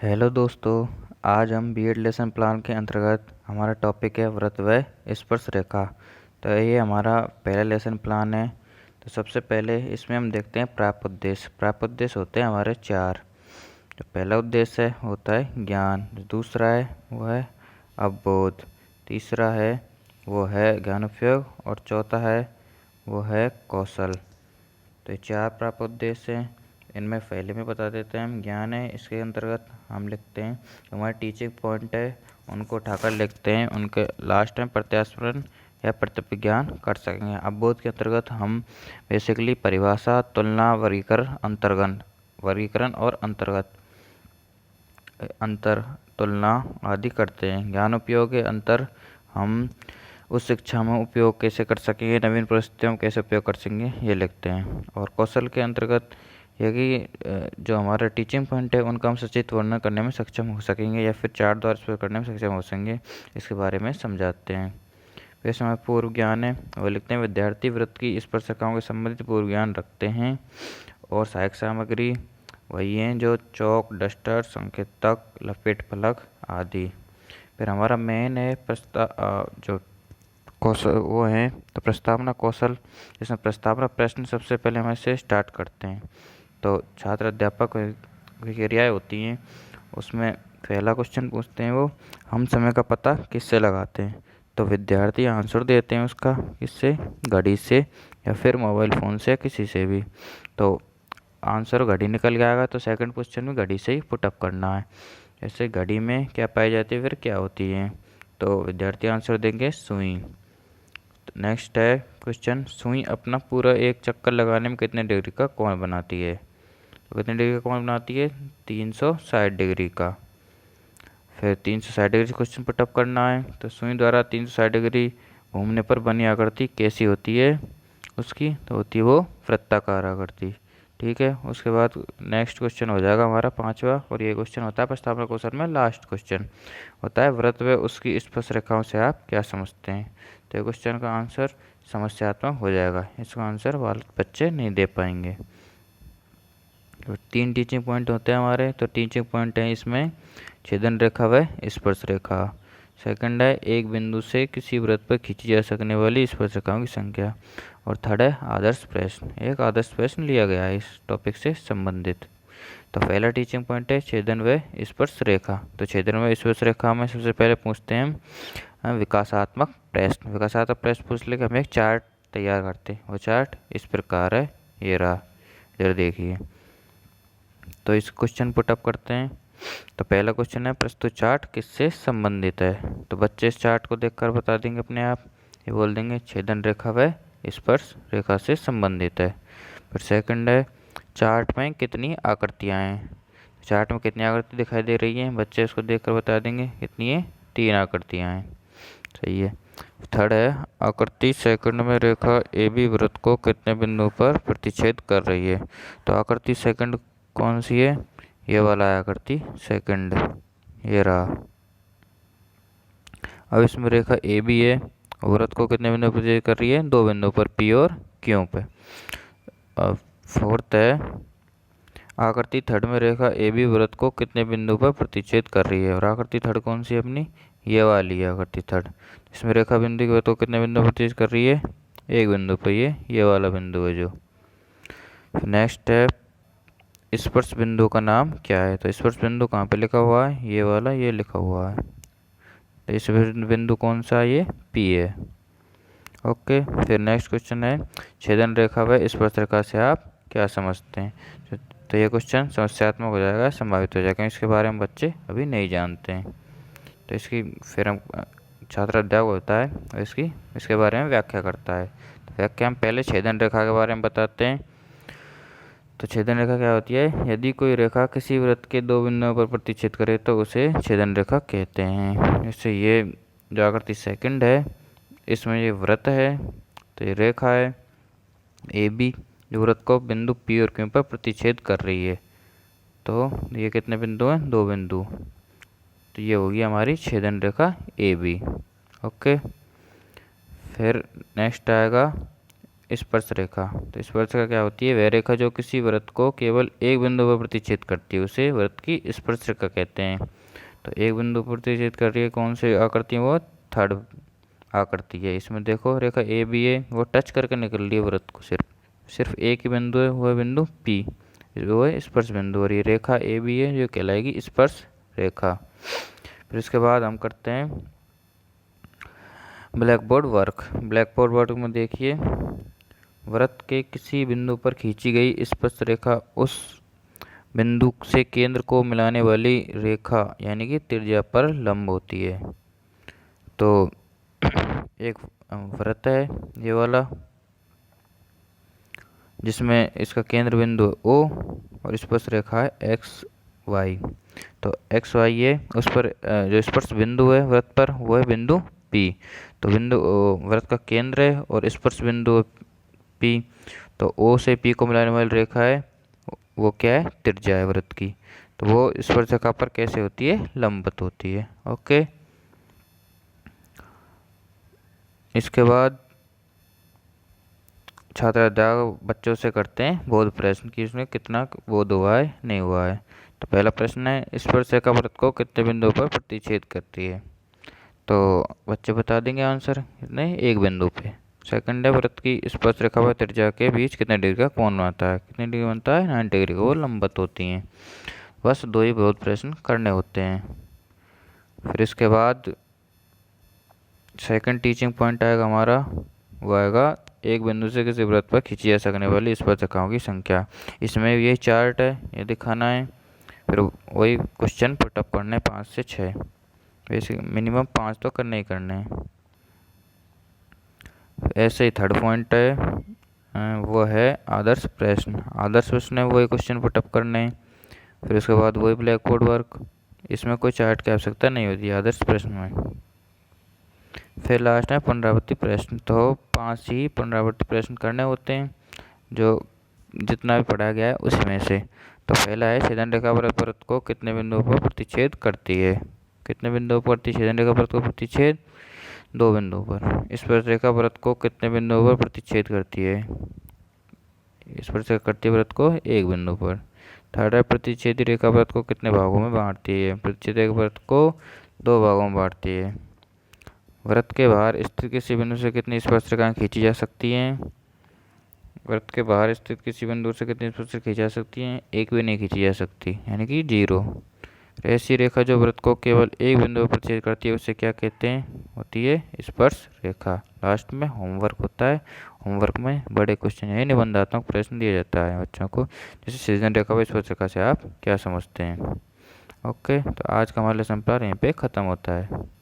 Hello दोस्तों। आज हम बीएड लेसन प्लान के अंतर्गत हमारा टॉपिक है व्रत व स्पर्श रेखा। तो ये हमारा पहला लेसन प्लान है। तो सबसे पहले इसमें हम देखते हैं प्राप्त उद्देश्य। प्राप्त उद्देश्य होते हैं हमारे चार। तो पहला उद्देश्य होता है ज्ञान, दूसरा है वो है अवबोध, तीसरा है वो है ज्ञान उपयोग और चौथा है वो है कौशल। तो ये चार प्राप्त उद्देश्य हैं। इनमें पहले में बता देते हैं हम ज्ञान है, इसके अंतर्गत हम लिखते हैं हमारे टीचिंग पॉइंट है उनको उठाकर लिखते हैं, उनके लास्ट में प्रत्यास्मरण या प्रतिज्ञान कर सकेंगे। अवबोध के अंतर्गत हम बेसिकली परिभाषा, तुलना, वर्गीकरण और अंतर, तुलना आदि करते हैं। ज्ञान उपयोग के अंतर हम उस शिक्षा में उपयोग कैसे कर सकेंगे, नवीन परिस्थितियों में कैसे उपयोग कर सकेंगे, ये लिखते हैं। और कौशल के अंतर्गत यह कि जो हमारा टीचिंग पॉइंट है उनका हम सचित्र वर्णन करने में सक्षम हो सकेंगे या फिर चार्ट द्वारा स्पष्ट करने में सक्षम हो सकेंगे, इसके बारे में समझाते हैं। फिर हमारा पूर्व ज्ञान है, वो लिखते हैं विद्यार्थी वृत्त की स्पर्शिकाओं के संबंधित पूर्व ज्ञान रखते हैं और सहायक सामग्री वही हैं जो चौक, डस्टर, संकेतक, लपेट फलक आदि। फिर हमारा मेन है जो कौशल वो है तो प्रस्तावना कौशल, जिसमें प्रस्तावना प्रश्न सबसे पहले हम ऐसे स्टार्ट करते हैं। तो छात्र अध्यापक की क्रियाएँ होती हैं, उसमें पहला क्वेश्चन पूछते हैं वो हम समय का पता किससे लगाते हैं। तो विद्यार्थी आंसर देते हैं उसका किससे, घड़ी से या फिर मोबाइल फ़ोन से, किसी से भी। तो आंसर घड़ी निकल गया तो सेकंड क्वेश्चन में घड़ी से ही पुटअप करना है। जैसे घड़ी में क्या पाई जाती है, फिर क्या होती है, तो विद्यार्थी आंसर देंगे सुई। नेक्स्ट है क्वेश्चन, सुई अपना पूरा एक चक्कर लगाने में कितने डिग्री का कोण बनाती है। तो कितने डिग्री का कोण बनाती है, 360 डिग्री का। फिर 360 डिग्री से क्वेश्चन पुटअप करना है। तो सुई द्वारा 360 डिग्री घूमने पर बनी आकृति कैसी होती है उसकी, तो होती है वो वृत्ताकार आकृति। ठीक है, उसके बाद नेक्स्ट क्वेश्चन हो जाएगा हमारा पांचवा, और ये क्वेश्चन होता है प्रस्तावना कौशल में लास्ट क्वेश्चन होता है वृत्त व उसकी स्पर्श रेखाओं से आप क्या समझते हैं। तो ये क्वेश्चन का आंसर समस्यात्मक हो जाएगा, इसका आंसर वाले बच्चे नहीं दे पाएंगे। तो 3 टीचिंग पॉइंट होते हैं हमारे। तो टीचिंग पॉइंट है इसमें छेदन रेखा व स्पर्श रेखा। सेकंड है एक बिंदु से किसी वृत्त पर खींची जा सकने वाली स्पर्श रेखाओं की संख्या। और थर्ड है आदर्श प्रश्न, एक आदर्श प्रश्न लिया गया है इस टॉपिक से संबंधित। तो पहला टीचिंग पॉइंट है छेदन व स्पर्श रेखा। तो छेदन व स्पर्श रेखा में सबसे पहले पूछते हैं हम विकासात्मक प्रश्न। विकासात्मक प्रश्न पूछ लेकर हम एक चार्ट तैयार करते हैं। वो चार्ट इस प्रकार है, ये रहा, इधर देखिए। तो इस क्वेश्चन पुटअप करते हैं। तो पहला क्वेश्चन है प्रस्तुत चार्ट किससे संबंधित है। तो बच्चे इस चार्ट को देखकर बता देंगे अपने आप, ये बोल देंगे छेदन रेखा व स्पर्श रेखा से संबंधित है। फिर सेकंड है चार्ट में कितनी आकृतियाँ हैं। चार्ट में कितनी आकृति दिखाई दे रही हैं, बच्चे इसको देखकर बता देंगे कितनी है, 3 आकृतियाँ हैं। सही है। थर्ड है आकृति सेकंड में रेखा ए बी वृत्त को कितने बिंदु पर प्रतिच्छेद कर रही है। तो आकृति सेकंड कौन सी है, ये वाला है आकृति सेकंड, ये रहा। अब इसमें रेखा ए बी है, वृत्त को कितने बिंदु पर प्रतिच्छेद कर रही है, 2 बिंदु पर, पी और क्यू पे। अब फोर्थ है आकृति थर्ड में रेखा ए बी वृत्त को कितने बिंदु पर प्रतिच्छेद कर रही है। और आकृति थर्ड कौन सी है अपनी, ये वाली है आकृति थर्ड। इसमें रेखा बिंदु के वृत्त को कितने बिंदु पर प्रतिच्छेद कर रही है, 1 बिंदु पर, ये वाला बिंदु है जो। नेक्स्ट है स्पर्श बिंदु का नाम क्या है। तो स्पर्श बिंदु कहाँ पे लिखा हुआ है, ये वाला, ये लिखा हुआ है। तो इस बिंदु कौन सा है, ये पी है। ओके। फिर नेक्स्ट क्वेश्चन है छेदन रेखा व स्पर्श रेखा से आप क्या समझते हैं। तो ये क्वेश्चन समस्यात्मक हो जाएगा, संभावित हो जाएगा, इसके बारे में बच्चे अभी नहीं जानते हैं। तो इसकी फिर हम छात्र अध्यापक होता है इसके बारे में व्याख्या करता है। तो व्याख्या हम पहले छेदन रेखा के बारे में बताते हैं। तो छेदन रेखा क्या होती है, यदि कोई रेखा किसी वृत्त के 2 बिंदुओं पर प्रतिच्छेद करे तो उसे छेदन रेखा कहते हैं। जैसे ये जो आकृति सेकंड है, इसमें ये वृत्त है, तो ये रेखा है ए बी जो वृत्त को बिंदु पी और क्यू पर प्रतिच्छेद कर रही है। तो ये कितने बिंदु हैं, 2 बिंदु। तो ये होगी हमारी छेदन रेखा ए बी। ओके। फिर नेक्स्ट आएगा स्पर्श रेखा। तो स्पर्श रेखा क्या होती है? वह रेखा जो किसी वृत्त को केवल एक बिंदु पर प्रतिच्छेद करती है उसे वृत्त की स्पर्श रेखा कहते हैं। तो एक बिंदु पर प्रतिच्छेद कर रही है, कौन सी आकृति है? वो थर्ड आकृति है। इसमें देखो रेखा ए बी है, वो टच करके निकल रही है वृत्त को, सिर्फ एक ही बिंदु है, वो है बिंदु पी, वो है स्पर्श बिंदु, और ये रेखा ए बी है जो कहलाएगी स्पर्श रेखा। फिर इसके बाद हम करते हैं black board work. Black board work में देखिए, वृत्त के किसी बिंदु पर खींची गई स्पर्श रेखा उस बिंदु से केंद्र को मिलाने वाली रेखा यानी कि त्रिज्या पर लंब होती है। तो एक वृत्त है ये वाला, जिसमें इसका केंद्र बिंदु O और स्पर्श रेखा है एक्स वाई। तो एक्स वाई है, उस पर जो स्पर्श बिंदु है वृत्त पर वो है बिंदु P। तो बिंदु वृत्त का केंद्र है और स्पर्श बिंदु P। तो O से P को मिलाने वाली रेखा है वो क्या है? त्रिज्या है वृत्त की। तो वो स्पर्श रेखा पर कैसे होती है? लंबवत होती है। ओके, इसके बाद छात्र अध्यापक बच्चों से करते हैं बोध प्रश्न कि इसमें कितना बोध हुआ है नहीं हुआ है। तो पहला प्रश्न है, स्पर्श रेखा वृत्त को कितने बिंदुओं पर प्रतिच्छेद करती है? तो बच्चे बता देंगे आंसर, कितने? एक बिंदु पे। सेकंड है, वृत्त की स्पर्श रेखा व त्रिज्या के बीच कितने डिग्री का कोण बनता है? कितने डिग्री बनता है? 90 डिग्री का। वो लंबवत होती हैं। बस दो ही बोध प्रश्न करने होते हैं। फिर इसके बाद सेकंड टीचिंग पॉइंट आएगा हमारा, वो आएगा एक बिंदु से किसी वृत्त पर खींची जा सकने वाली स्पर्श रेखाओं की संख्या। इसमें ये चार्ट है, ये दिखाना है। फिर वही क्वेश्चन पुटअप करने 5 से 6, वैसे मिनिमम 5 तो करने ही करने हैं। ऐसे ही थर्ड पॉइंट है वो है आदर्श प्रश्न। आदर्श प्रश्न है वही क्वेश्चन पुटअप करने हैं। फिर उसके बाद वही ब्लैक बोर्ड वर्क, इसमें कोई चार्ट की आवश्यकता नहीं होती है आदर्श प्रश्न में। फिर लास्ट में पुनरावृत्ति प्रश्न। तो 5 ही पुनरावृत्ति प्रश्न करने होते हैं, जो जितना भी पढ़ा गया है उसमें से। तो पहला है, छेदन रेखा वृत्त को कितने बिंदुओं पर प्रतिच्छेद करती है? कितने बिंदुओं पर छेदन रेखा वृत्त को प्रतिच्छेद? 2 बिंदुओं पर। स्पर्श रेखा वृत्त को कितने बिंदुओं पर प्रतिच्छेद करती है? स्पर्श रेखा करती है वृत्त को एक बिंदु पर। थर्ड है, प्रतिच्छेदी रेखा वृत्त को कितने भागों में बांटती है? प्रतिच्छेदी रेखा वृत्त को 2 भागों में बांटती है। वृत्त के बाहर स्थित किसी बिंदु से कितनी स्पर्श रेखाएं खींची जा सकती हैं? वृत्त के बाहर स्थित किसी बिंदु से कितनी स्पर्श रेखाएं खींची जा सकती हैं? एक भी नहीं खींची जा सकती, यानी कि 0। ऐसी रेखा जो वृत्त को केवल एक बिंदु पर प्रतिच्छेद करती है उसे क्या कहते हैं? होती है स्पर्श रेखा। लास्ट में होमवर्क होता है। होमवर्क में बड़े क्वेश्चन यानी निबंधात्मक प्रश्न दिया जाता है बच्चों को, जैसे छेदन रेखा व स्पर्श रेखा से आप क्या समझते हैं। ओके, तो आज का हमारा लेसन प्लान यहीं पे ख़त्म होता है।